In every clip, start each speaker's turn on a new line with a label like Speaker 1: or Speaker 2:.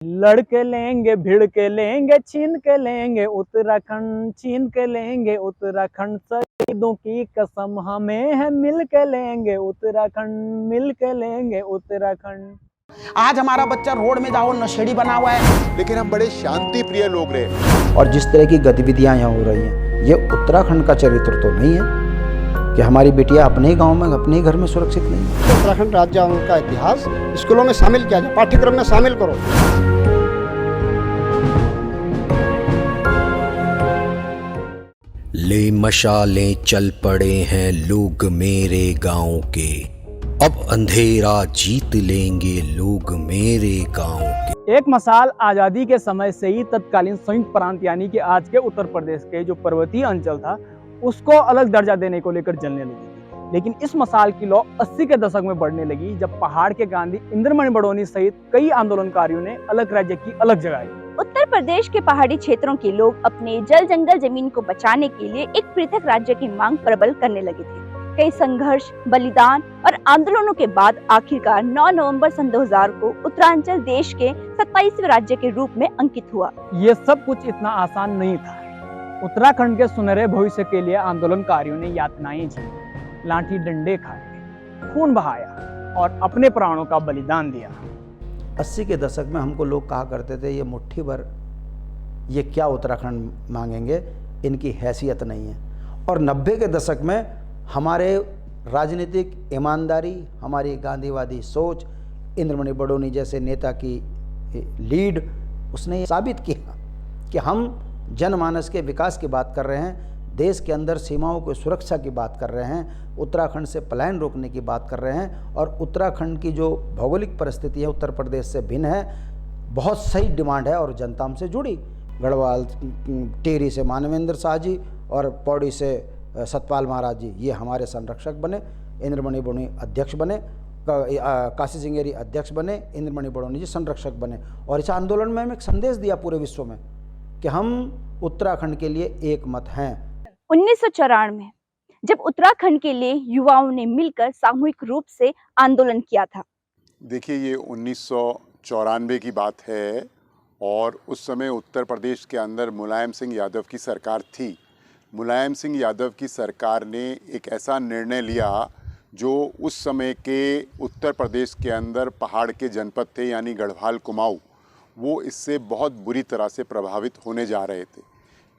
Speaker 1: लड़के लेंगे, भिड़ के लेंगे, छीन के लेंगे उत्तराखंड, छीन के लेंगे उत्तराखंड, शहीदों की कसम हमें है, मिल के लेंगे उत्तराखंड, मिल के लेंगे उत्तराखंड।
Speaker 2: आज हमारा बच्चा रोड में जाओ नशेड़ी बना हुआ है,
Speaker 3: लेकिन हम बड़े शांति प्रिय लोग रहे।
Speaker 4: और जिस तरह की गतिविधियां यहाँ हो रही हैं, ये उत्तराखंड का चरित्र तो नहीं है कि हमारी बेटियां अपने ही गांव में, अपने ही घर में सुरक्षित नहीं है।
Speaker 5: उत्तराखंड राज्य का इतिहास स्कूलों में शामिल किया जाए, पाठ्यक्रम में शामिल करो।
Speaker 6: ले मशालें चल पड़े हैं लोग मेरे गांव के, अब अंधेरा जीत लेंगे लोग मेरे गांव के।
Speaker 1: एक मसाल आज़ादी के समय से ही तत्कालीन संयुक्त प्रांत यानी कि आज के उत्तर प्रदेश के जो पर्वतीय अंचल था उसको अलग दर्जा देने को लेकर जलने लगी थी। लेकिन इस मसाल की लौ 80 के दशक में बढ़ने लगी, जब पहाड़ के गांधी इंद्रमणि बडोनी सहित कई आंदोलनकारियों ने अलग राज्य की अलग जगाई।
Speaker 7: उत्तर प्रदेश के पहाड़ी क्षेत्रों के लोग अपने जल जंगल जमीन को बचाने के लिए एक पृथक राज्य की मांग प्रबल करने लगे थे। कई संघर्ष, बलिदान और आंदोलनों के बाद आखिरकार 9 नवंबर सन 2000 को उत्तरांचल देश के 27वें राज्य के रूप में अंकित हुआ।
Speaker 1: ये सब कुछ इतना आसान नहीं था। उत्तराखंड के सुनहरे भविष्य के लिए आंदोलनकारियों ने यातनाएं झेली, लाठी डंडे खाए, खून बहाया और अपने प्राणों का बलिदान दिया।
Speaker 4: 80 के दशक में हमको लोग कहा करते थे, ये मुट्ठी भर, ये क्या उत्तराखंड मांगेंगे, इनकी हैसियत नहीं है। और 90 के दशक में हमारे राजनीतिक ईमानदारी, हमारी गांधीवादी सोच, इंद्रमणि बडोनी जैसे नेता की लीड, उसने साबित किया कि हम जनमानस के विकास की बात कर रहे हैं, देश के अंदर सीमाओं की सुरक्षा की बात कर रहे हैं, उत्तराखंड से पलायन रोकने की बात कर रहे हैं। और उत्तराखंड की जो भौगोलिक परिस्थिति है उत्तर प्रदेश से भिन्न है, बहुत सही डिमांड है और जनता हमसे जुड़ी। गढ़वाल टिहरी से मानवेंद्र शाह जी और पौड़ी से सतपाल महाराज जी, ये हमारे संरक्षक बने, इंद्रमणि बडोनी अध्यक्ष बने, काशी सिंगेरी अध्यक्ष बने, इंद्रमणि बडोनी जी संरक्षक बने। और इस आंदोलन में हम एक संदेश दिया पूरे विश्व में कि हम उत्तराखंड के लिए एक मत हैं।
Speaker 7: 1994 में जब उत्तराखंड के लिए युवाओं ने मिलकर सामूहिक रूप से आंदोलन किया था।
Speaker 3: देखिए, ये 1994 की बात है और उस समय उत्तर प्रदेश के अंदर मुलायम सिंह यादव की सरकार थी। मुलायम सिंह यादव की सरकार ने एक ऐसा निर्णय लिया जो उस समय के उत्तर प्रदेश के अंदर पहाड़ के जनपद थे यानी गढ़वाल कुमाऊं, वो इससे बहुत बुरी तरह से प्रभावित होने जा रहे थे।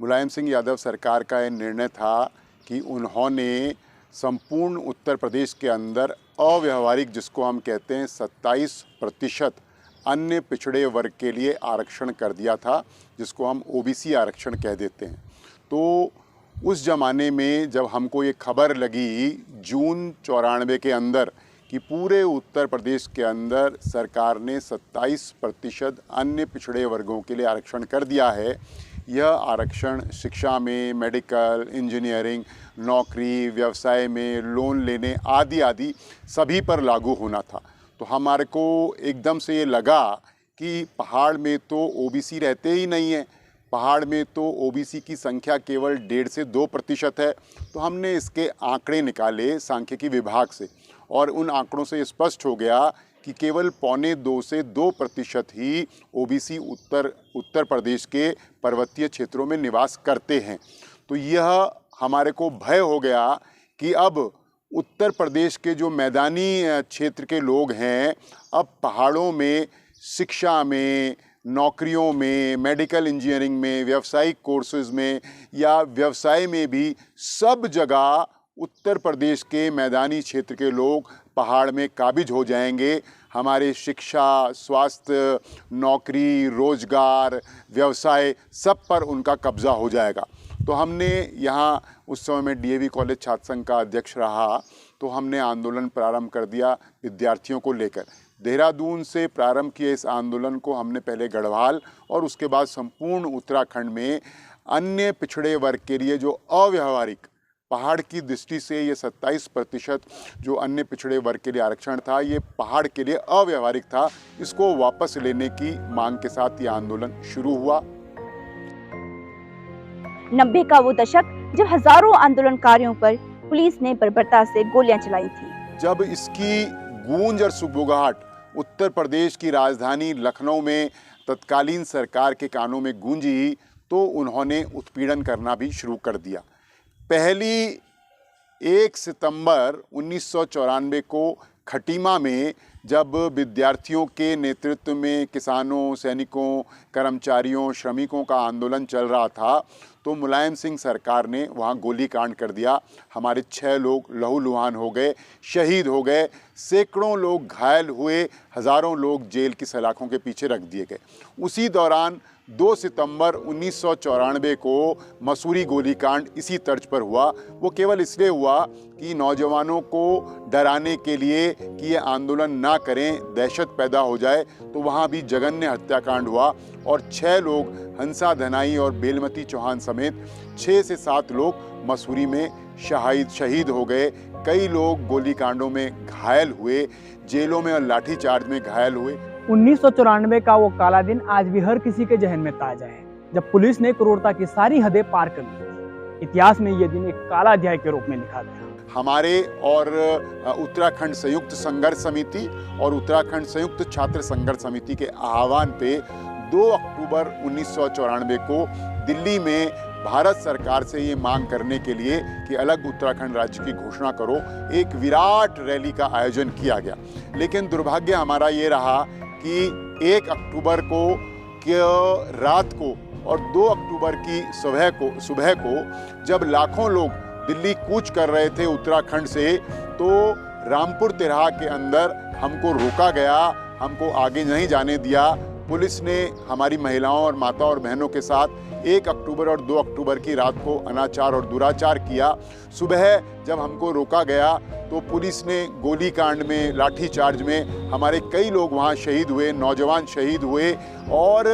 Speaker 3: मुलायम सिंह यादव सरकार का यह निर्णय था कि उन्होंने संपूर्ण उत्तर प्रदेश के अंदर अव्यावहारिक, जिसको हम कहते हैं 27% अन्य पिछड़े वर्ग के लिए आरक्षण कर दिया था, जिसको हम ओबीसी आरक्षण कह देते हैं। तो उस ज़माने में जब हमको ये खबर लगी जून 94 के अंदर कि पूरे उत्तर प्रदेश के अंदर सरकार ने 27% अन्य पिछड़े वर्गों के लिए आरक्षण कर दिया है, यह आरक्षण शिक्षा में, मेडिकल, इंजीनियरिंग, नौकरी, व्यवसाय में, लोन लेने आदि आदि सभी पर लागू होना था। तो हमारे को एकदम से ये लगा कि पहाड़ में तो ओबीसी रहते ही नहीं है, पहाड़ में तो ओबीसी की संख्या केवल 1.5 से 2% है। तो हमने इसके आंकड़े निकाले सांख्यिकी विभाग से और उन आंकड़ों से स्पष्ट हो गया कि केवल 1.25 से 2% ही ओबीसी उत्तर प्रदेश के पर्वतीय क्षेत्रों में निवास करते हैं। तो यह हमारे को भय हो गया कि अब उत्तर प्रदेश के जो मैदानी क्षेत्र के लोग हैं, अब पहाड़ों में शिक्षा में, नौकरियों में, मेडिकल इंजीनियरिंग में, व्यावसायिक कोर्सेज में या व्यवसाय में भी सब जगह उत्तर प्रदेश के मैदानी क्षेत्र के लोग पहाड़ में काबिज हो जाएंगे। हमारे शिक्षा, स्वास्थ्य, नौकरी, रोजगार, व्यवसाय सब पर उनका कब्ज़ा हो जाएगा। तो हमने यहाँ उस समय में डीएवी कॉलेज छात्र संघ का अध्यक्ष रहा, तो हमने आंदोलन प्रारंभ कर दिया विद्यार्थियों को लेकर। देहरादून से प्रारंभ किए इस आंदोलन को हमने पहले गढ़वाल और उसके बाद संपूर्ण उत्तराखंड में अन्य पिछड़े वर्ग के लिए जो अव्यावहारिक, पहाड़ की दृष्टि से ये 27% जो अन्य पिछड़े वर्ग के लिए आरक्षण था, ये पहाड़ के लिए अव्यावहारिक था, इसको वापस लेने की मांग के साथ ये आंदोलन शुरू हुआ।
Speaker 7: 90 का वो दशक जब हजारों आंदोलनकारियों पर पुलिस ने बर्बरता से गोलियां चलाई थी।
Speaker 3: जब इसकी गूंज और सुगबुगाहट उत्तर प्रदेश की राजधानी लखनऊ में तत्कालीन सरकार के कानों में गूंजी तो उन्होंने उत्पीड़न करना भी शुरू कर दिया। पहली 1 सितंबर 1994 को खटीमा में जब विद्यार्थियों के नेतृत्व में किसानों, सैनिकों, कर्मचारियों, श्रमिकों का आंदोलन चल रहा था तो मुलायम सिंह सरकार ने वहाँ गोलीकांड कर दिया। हमारे 6 लोग लहूलुहान हो गए, शहीद हो गए, सैकड़ों लोग घायल हुए, हज़ारों लोग जेल की सलाखों के पीछे रख दिए गए। उसी दौरान 2 सितंबर 1994 को मसूरी गोलीकांड इसी तर्ज पर हुआ। वो केवल इसलिए हुआ कि नौजवानों को डराने के लिए कि ये आंदोलन ना करें, दहशत पैदा हो जाए, तो वहाँ भी जघन्य हत्याकांड हुआ और 6 लोग, हंसा धनाई और बेलमती चौहान समेत 6 से 7 लोग मसूरी में शहीद हो गए। कई लोग गोलीकांडों में घायल हुए, जेलों में और लाठीचार्ज में घायल हुए।
Speaker 1: 1994 का वो काला दिन आज भी हर किसी के जहन में ताजा है, जब पुलिस ने क्रूरता की सारी हदें पार कर दी थी। इतिहास में ये दिन एक काला अध्याय के रूप में लिखा गया।
Speaker 3: हमारे और उत्तराखंड संयुक्त संघर्ष समिति और उत्तराखंड संयुक्त छात्र संघर्ष समिति के आह्वान पे 2 अक्टूबर 1994 को दिल्ली में भारत सरकार से ये मांग करने के लिए कि अलग उत्तराखंड राज्य की घोषणा करो, एक विराट रैली का आयोजन किया गया। लेकिन दुर्भाग्य हमारा ये रहा कि 1 अक्टूबर को रात को और 2 अक्टूबर की सुबह को जब लाखों लोग दिल्ली कूच कर रहे थे उत्तराखंड से, तो रामपुर तिराहा के अंदर हमको रोका गया, हमको आगे नहीं जाने दिया। पुलिस ने हमारी महिलाओं और माताओं और बहनों के साथ 1 अक्टूबर और 2 अक्टूबर की रात को अनाचार और दुराचार किया। सुबह जब हमको रोका गया तो पुलिस ने गोलीकांड में, लाठीचार्ज में हमारे कई लोग वहाँ शहीद हुए, नौजवान शहीद हुए और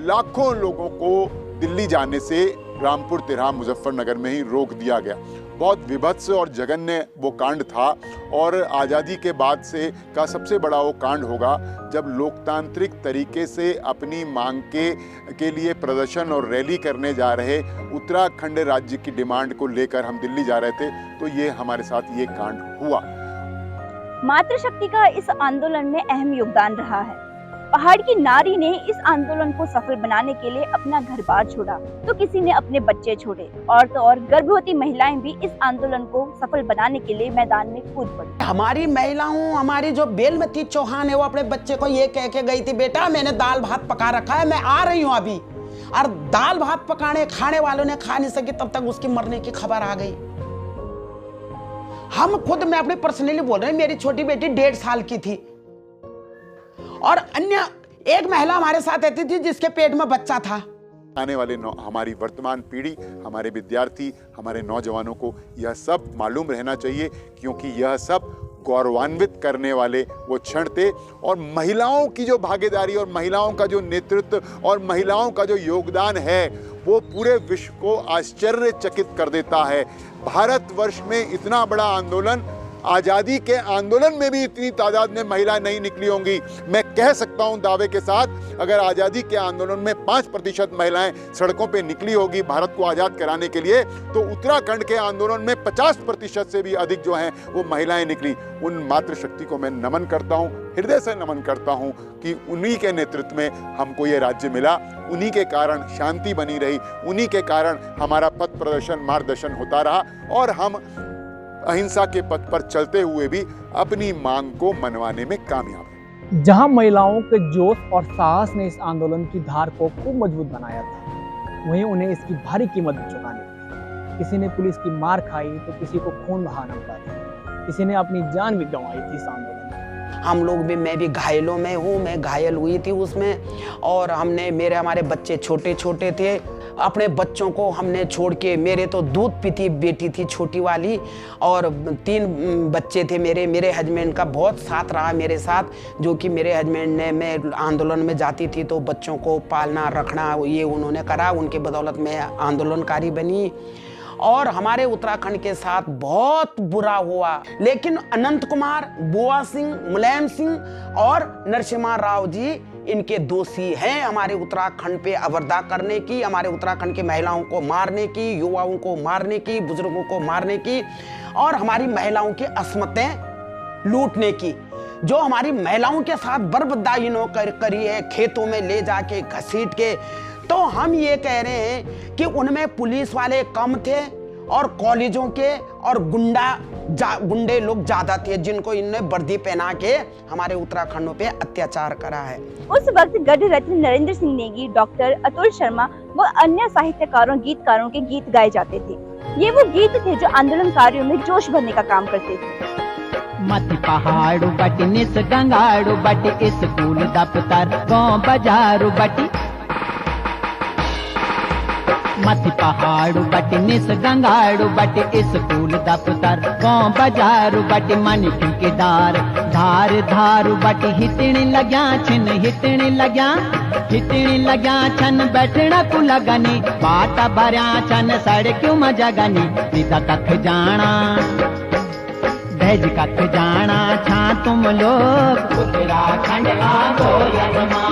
Speaker 3: लाखों लोगों को दिल्ली जाने से रामपुर तिराहा मुजफ्फरनगर में ही रोक दिया गया। बहुत विभत्स और जघन्य वो कांड था और आज़ादी के बाद से का सबसे बड़ा वो कांड होगा जब लोकतांत्रिक तरीके से अपनी मांग के लिए प्रदर्शन और रैली करने जा रहे उत्तराखंड राज्य की डिमांड को लेकर हम दिल्ली जा रहे थे, तो ये हमारे साथ ये कांड हुआ।
Speaker 7: मातृशक्ति का इस आंदोलन में अहम योगदान रहा है। पहाड़ की नारी ने इस आंदोलन को सफल बनाने के लिए अपना घर-बार छोड़ा, तो किसी ने अपने बच्चे छोड़े और गर्भवती महिलाएं भी इस आंदोलन को सफल बनाने के लिए मैदान में कूद पड़ी।
Speaker 2: हमारी महिलाओं, हमारी जो बेलमती चौहान है, वो अपने बच्चे को ये कह के गई थी, बेटा मैंने दाल भात पका रखा है, मैं आ रही हूँ अभी। और दाल भात खाने वालों ने खा नहीं सकी, तब तक उसकी मरने की खबर आ गई। हम खुद, मैं अपने पर्सनली बोल रहे हैं, मेरी छोटी बेटी 1.5 साल की थी और अन्य एक महिला हमारे साथ रहती थी जिसके पेट में बच्चा था।
Speaker 3: आने वाले हमारी वर्तमान पीढ़ी, हमारे विद्यार्थी, हमारे नौजवानों को यह सब मालूम रहना चाहिए, क्योंकि यह सब गौरवान्वित करने वाले वो क्षण थे। और महिलाओं की जो भागीदारी और महिलाओं का जो नेतृत्व और महिलाओं का जो योगदान है, वो पूरे विश्व को आश्चर्यचकित कर देता है। भारतवर्ष में इतना बड़ा आंदोलन, आज़ादी के आंदोलन में भी इतनी तादाद में महिलाएं नहीं निकली होंगी। मैं कह सकता हूं दावे के साथ, अगर आज़ादी के आंदोलन में 5% महिलाएं सड़कों पे निकली होगी भारत को आज़ाद कराने के लिए, तो उत्तराखंड के आंदोलन में 50% से भी अधिक जो हैं वो महिलाएं निकली। उन मातृशक्ति को मैं नमन करता हूं, हृदय से नमन करता हूं कि उन्हीं के नेतृत्व में हमको ये राज्य मिला, उन्हीं के कारण शांति बनी रही, उन्हीं के कारण हमारा पथ प्रदर्शन, मार्गदर्शन होता रहा और हम अहिंसा के पथ पर चलते हुए भी अपनी मांग को मनवाने में कामयाब हैं।
Speaker 1: जहां महिलाओं के जोश और साहस ने इस आंदोलन की धार को खूब मजबूत बनाया था, वहीं उन्हें इसकी भारी कीमत भी चुकानी पड़ी। किसी ने पुलिस की मार खाई तो किसी को खून बहाना पड़ा था, किसी ने अपनी जान भी गंवाई थी इस आंदोलन में।
Speaker 2: हम लोग भी, मैं भी घायलों में हूँ, मैं घायल हुई थी उसमें। और हमारे बच्चे छोटे छोटे थे, अपने बच्चों को हमने छोड़ के, मेरे तो दूध पीती बेटी थी छोटी वाली और 3 बच्चे थे मेरे हस्बैंड का बहुत साथ रहा मेरे साथ, जो कि मेरे हस्बैंड ने, मैं आंदोलन में जाती थी तो बच्चों को पालना रखना ये उन्होंने करा, उनके बदौलत मैं आंदोलनकारी बनी। और हमारे उत्तराखंड के साथ बहुत बुरा हुआ, लेकिन अनंत कुमार, बुआ सिंह, मुलायम सिंह और नरसिम्हा राव जी इनके दोषी हैं हमारे उत्तराखंड पे अवरदा करने की, हमारे उत्तराखंड की महिलाओं को मारने की, युवाओं को मारने की, बुजुर्गों को मारने की और हमारी महिलाओं की अस्मतें लूटने की। जो हमारी महिलाओं के साथ बर्बरदाई करी है, खेतों में ले जाके घसीट के, तो हम ये कह रहे हैं कि उनमें पुलिस वाले कम थे और कॉलेजों के और गुंडे लोग ज्यादा थे, जिनको इन्होंने वर्दी पहना के हमारे उत्तराखंड पे अत्याचार करा है।
Speaker 7: उस वक्त गढ़ रत्न नरेंद्र सिंह नेगी, डॉक्टर अतुल शर्मा व अन्य साहित्यकारों गीतकारों के गीत गाए जाते थे। ये वो गीत थे जो आंदोलनकारियों में जोश भरने का काम करते थे।
Speaker 8: मत पहाड़ू बटी निस गंगाड़ू बटी स्कूल दफ्तर गांव बाजारू बटी, मत पहाड़ू बटी निस गंगाड़ू बटी स्कूल दफ्तर गांव बाजारू बटी, मन ठेकेदार धार धारू बटी, हितने लग्या छिन हितने लग्या छन बैठना को लगनी, बाटा भरिया छन सड़क्यों में जगनी, सीधा कख जाना भेज कख जाना छा तुम लोग उत्तराखंड आंदोलन में,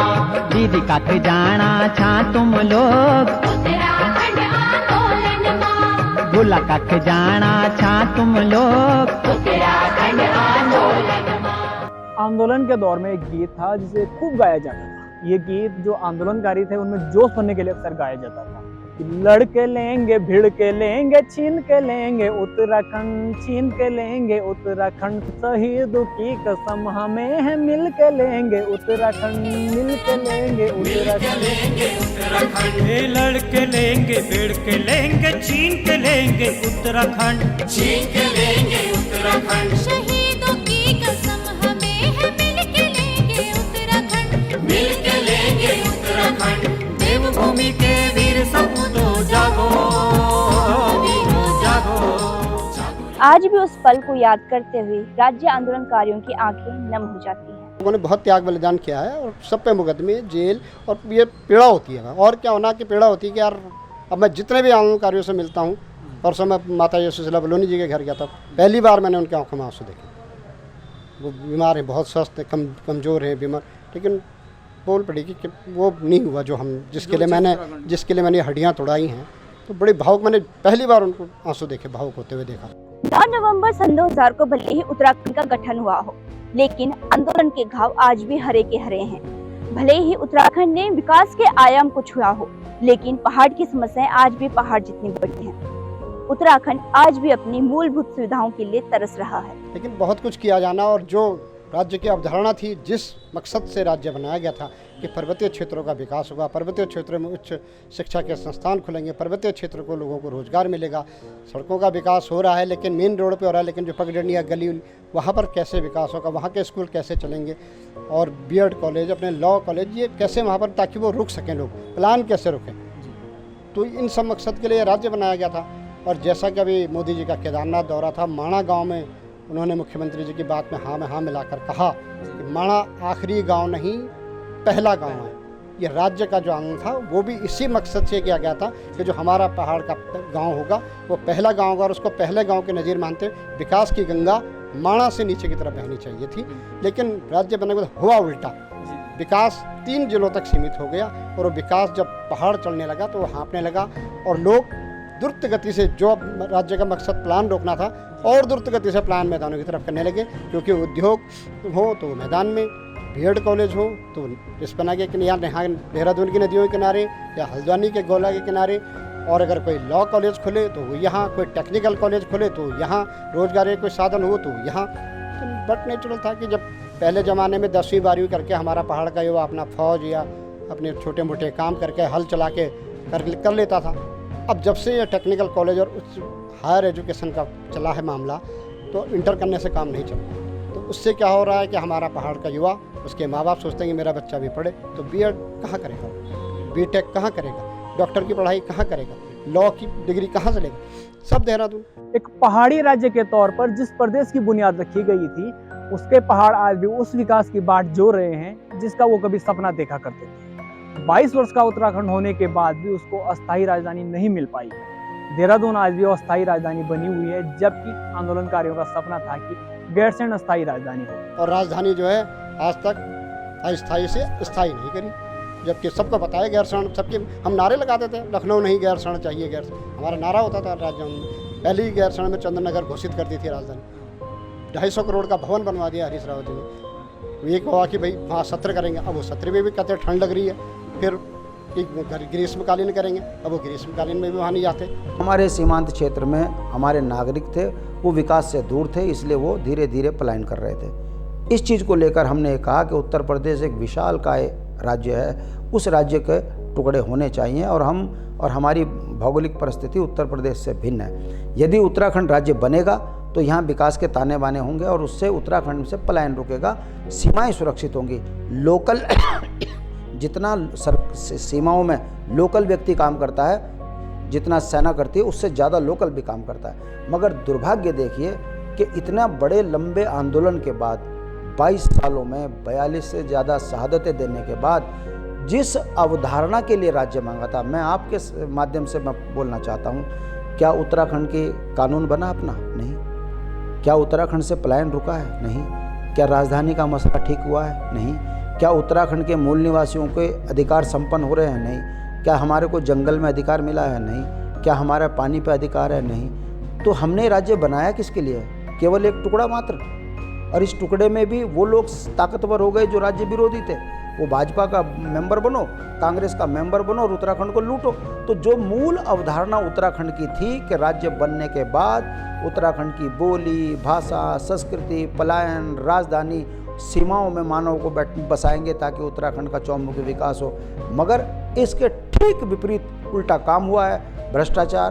Speaker 8: दीदी कख जाना छा तुम लोग उत्तराखंड आंदोलन में, भूला कख जाना छा तुम लोग उत्तराखंड आंदोलन में।
Speaker 1: आंदोलन के दौर में एक गीत था जिसे खूब गाया जाता था। ये गीत जो आंदोलनकारी थे उनमें जोश भरने के लिए अक्सर गाया जाता था कि लड़के लेंगे, भिड़ के लेंगे, छीन के लेंगे उत्तराखंड, छीन के लेंगे उत्तराखंड, शहीदों की कसम हमें है, मिल के लेंगे उत्तराखंड, मिल के लेंगे उत्तराखंड,
Speaker 9: लड़के लेंगे, भिड़ के लेंगे, छीन के लेंगे उत्तराखंड, छीन के लेंगे उत्तराखंड,
Speaker 10: शहीदों की कसम हमें है, मिल के लेंगे उत्तराखंड,
Speaker 9: मिल के लेंगे उत्तराखंड, देवभूमि के वीर सपूतों जागो, वीरों जागो।
Speaker 7: आज भी उस पल को याद करते हुए राज्य आंदोलनकारियों की आंखें नम हो जाती हैं।
Speaker 5: लोगों ने बहुत त्याग बलिदान किया है और सब पे मुकदमे, जेल और ये पीड़ा होती है। और क्या होना कि पीड़ा होती है कि यार अब मैं जितने भी आंदोलनकारियों से मिलता हूँ, और समय माता सुशीला बलोनी जी के घर गया था, पहली बार मैंने उनकी आंखों में आंसू देखे। वो बीमार हैं, बहुत स्वस्थ हैं, कमज़ोर हैं, बीमार, लेकिन बोल पड़ी कि वो नहीं हुआ जो हम जिसके लिए मैंने हड्डियाँ तोड़ाई हैं। तो बड़ी भावुक, मैंने पहली बार उनको आंसू देखे, भावुक होते हुए देखा।
Speaker 7: 9 नवंबर सन 2000 को भले ही उत्तराखंड का गठन हुआ हो, लेकिन आंदोलन के घाव आज भी हरे के हरे हैं। भले ही उत्तराखंड ने विकास के आयाम को छुआ हो, लेकिन पहाड़ की समस्याएं आज भी पहाड़ जितनी बड़ी हैं। उत्तराखंड आज भी अपनी मूलभूत सुविधाओं के लिए तरस रहा है।
Speaker 5: लेकिन बहुत कुछ किया जाना, और जो राज्य की अवधारणा थी, जिस मकसद से राज्य बनाया गया था कि पर्वतीय क्षेत्रों का विकास होगा, पर्वतीय क्षेत्रों में उच्च शिक्षा के संस्थान खुलेंगे, पर्वतीय क्षेत्र को लोगों को रोजगार मिलेगा, सड़कों का विकास हो रहा है, लेकिन मेन रोड पे हो रहा है, लेकिन जो पगडंडी या गली वहाँ पर कैसे विकास होगा, वहाँ के स्कूल कैसे चलेंगे, और बीएड कॉलेज, अपने लॉ कॉलेज, ये कैसे वहाँ पर, ताकि वो रुक सकें, लोग प्लान कैसे रुकें। तो इन सब मकसद के लिए राज्य बनाया गया था। और जैसा कि अभी मोदी जी का केदारनाथ दौरा था, माणा गांव में उन्होंने मुख्यमंत्री जी की बात में हाँ मिलाकर कहा कि माणा आखिरी गांव नहीं, पहला गांव है। ये राज्य का जो आनंद था वो भी इसी मकसद से किया गया था कि जो हमारा पहाड़ का गांव होगा वो पहला गांव होगा, और उसको पहले गांव के नज़ीर मानते विकास की गंगा माणा से नीचे की तरफ बहनी चाहिए थी। लेकिन राज्य बनने के बाद हुआ उल्टा, विकास 3 जिलों तक सीमित हो गया, और वो विकास जब पहाड़ चढ़ने लगा तो वो हाँपने लगा, और लोग द्रुत गति से जो राज्य का मकसद प्लान रोकना था और द्रुत गति से प्लान मैदानों की तरफ करने लगे। क्योंकि उद्योग हो तो मैदान में, बीएड कॉलेज हो तो इस बना के यहाँ देहरादून की नदियों के किनारे या हल्द्वानी के गोला के किनारे, और अगर कोई लॉ कॉलेज खुले तो वो यहाँ, कोई टेक्निकल कॉलेज खुले तो यहाँ, रोजगार के कोई साधन हो तो यहाँ। तो बट नेचुरल था कि जब पहले ज़माने में 10वीं 12वीं करके हमारा पहाड़ का युवा अपना फौज या अपने छोटे मोटे काम करके हल चला के कर लेता था। अब जब से ये टेक्निकल कॉलेज और उच्च हायर एजुकेशन का चला है मामला, तो इंटर करने से काम नहीं चलता। तो उससे क्या हो रहा है कि हमारा पहाड़ का युवा, उसके माँ बाप सोचते हैं कि मेरा बच्चा भी पढ़े, तो बीएड कहाँ करेगा, बीटेक कहाँ करेगा, डॉक्टर की पढ़ाई कहाँ करेगा, लॉ की डिग्री कहाँ से लेगा, सब देहरादून।
Speaker 1: एक पहाड़ी राज्य के तौर पर जिस प्रदेश की बुनियाद रखी गई थी, उसके पहाड़ आज भी उस विकास की बाट जोड़ रहे हैं जिसका वो कभी सपना देखा करते थे। 22 वर्ष का उत्तराखंड होने के बाद भी उसको अस्थायी राजधानी नहीं मिल पाई। देहरादून आज भी अस्थायी राजधानी बनी हुई है, जबकि आंदोलनकारियों का सपना था कि गैरसैंण अस्थायी राजधानी हो।
Speaker 5: और राजधानी जो है आज तक अस्थायी से स्थायी नहीं करी, जबकि सबको पता है गैरसैंण, सबके हम नारे लगाते थे, लखनऊ नहीं गैरसैंण चाहिए, गैरसैंण हमारा नारा होता था। राज्य पहली गैरसैंण में चंद्रनगर घोषित कर दी थी राजधानी, 250 करोड़ का भवन बनवा दिया हरीश रावत जी ने। ये कहा कि भाई वहाँ सत्र करेंगे, अब वो सत्र में भी कहते हैं ठंड लग रही है। फिर कि ग्रीष्मकालीन करेंगे, अब वो ग्रीष्मकालीन में भी वहाँ नहीं जाते।
Speaker 4: हमारे सीमांत क्षेत्र में हमारे नागरिक थे, वो विकास से दूर थे, इसलिए वो धीरे धीरे पलायन कर रहे थे। इस चीज़ को लेकर हमने कहा कि उत्तर प्रदेश एक विशालकाय राज्य है, उस राज्य के टुकड़े होने चाहिए और हमारी भौगोलिक परिस्थिति उत्तर प्रदेश से भिन्न है। यदि उत्तराखंड राज्य बनेगा तो यहाँ विकास के ताने बाने होंगे और उससे उत्तराखंड से पलायन रुकेगा, सीमाएं सुरक्षित होंगी। लोकल जितना सीमाओं में लोकल व्यक्ति काम करता है, जितना सेना करती है, उससे ज़्यादा लोकल भी काम करता है। मगर दुर्भाग्य देखिए कि इतना बड़े लंबे आंदोलन के बाद 22 सालों में 42 से ज़्यादा शहादतें देने के बाद जिस अवधारणा के लिए राज्य मांगा था, मैं आपके माध्यम से मैं बोलना चाहता हूँ, क्या उत्तराखंड के कानून बना अपना? नहीं। क्या उत्तराखंड से पलायन रुका है? नहीं। क्या राजधानी का मसला ठीक हुआ है? नहीं। क्या उत्तराखंड के मूल निवासियों के अधिकार संपन्न हो रहे हैं? नहीं। क्या हमारे को जंगल में अधिकार मिला है? नहीं। क्या हमारा पानी पे अधिकार है? नहीं। तो हमने राज्य बनाया किसके लिए? केवल एक टुकड़ा मात्र, और इस टुकड़े में भी वो लोग ताकतवर हो गए जो राज्य विरोधी थे। वो भाजपा का मेंबर बनो, कांग्रेस का मेंबर बनो और उत्तराखंड को लूटो। तो जो मूल अवधारणा उत्तराखंड की थी कि राज्य बनने के बाद उत्तराखंड की बोली, भाषा, संस्कृति, पलायन, राजधानी, सीमाओं में मानव को बसाएंगे ताकि उत्तराखंड का चौमुखी विकास हो, मगर इसके ठीक विपरीत उल्टा काम हुआ है। भ्रष्टाचार,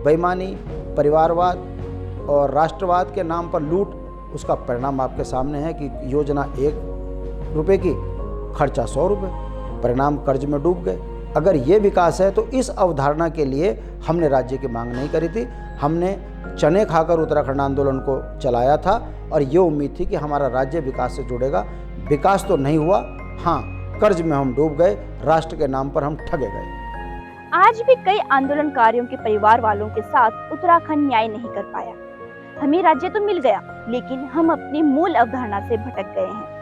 Speaker 4: बेईमानी, परिवारवाद और राष्ट्रवाद के नाम पर लूट, उसका परिणाम आपके सामने है कि योजना 1 रुपये की, खर्चा 100 रुपये, परिणाम कर्ज में डूब गए। अगर ये विकास है तो इस अवधारणा के लिए हमने राज्य की मांग नहीं करी थी। हमने चने खाकर उत्तराखंड आंदोलन को चलाया था और ये उम्मीद थी कि हमारा राज्य विकास से जुड़ेगा। विकास तो नहीं हुआ, हाँ, कर्ज में हम डूब गए, राष्ट्र के नाम पर हम ठगे गए।
Speaker 7: आज भी कई आंदोलनकारियों के परिवार वालों के साथ उत्तराखंड न्याय नहीं कर पाया। हमें राज्य तो मिल गया, लेकिन हम अपनी मूल अवधारणा से भटक गए हैं।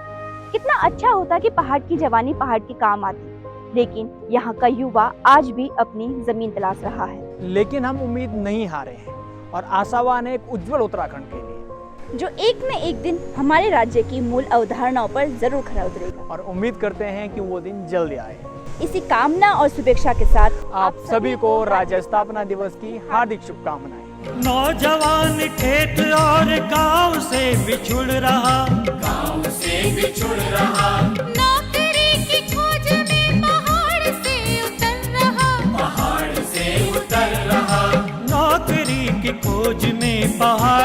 Speaker 7: कितना अच्छा होता कि पहाड़ की जवानी पहाड़ के काम आती, लेकिन यहाँ का युवा आज भी अपनी जमीन तलाश रहा है।
Speaker 1: लेकिन हम उम्मीद नहीं हारे हैं और आशावान है एक उज्जवल उत्तराखंड के लिए,
Speaker 7: जो एक न एक दिन हमारे राज्य की मूल अवधारणाओं पर जरूर खरा उतरेगा।
Speaker 1: और उम्मीद करते हैं कि वो दिन जल्दी आए।
Speaker 7: इसी कामना और शुभेच्छा के साथ
Speaker 1: आप सभी को राज्य स्थापना दिवस की हार्दिक शुभकामनाएं।
Speaker 9: नौजवान खेत और गांव से बिछुड़ रहा,
Speaker 10: नौकरी की खोज में पहाड़ से उतर रहा,
Speaker 9: नौकरी की खोज में पहाड़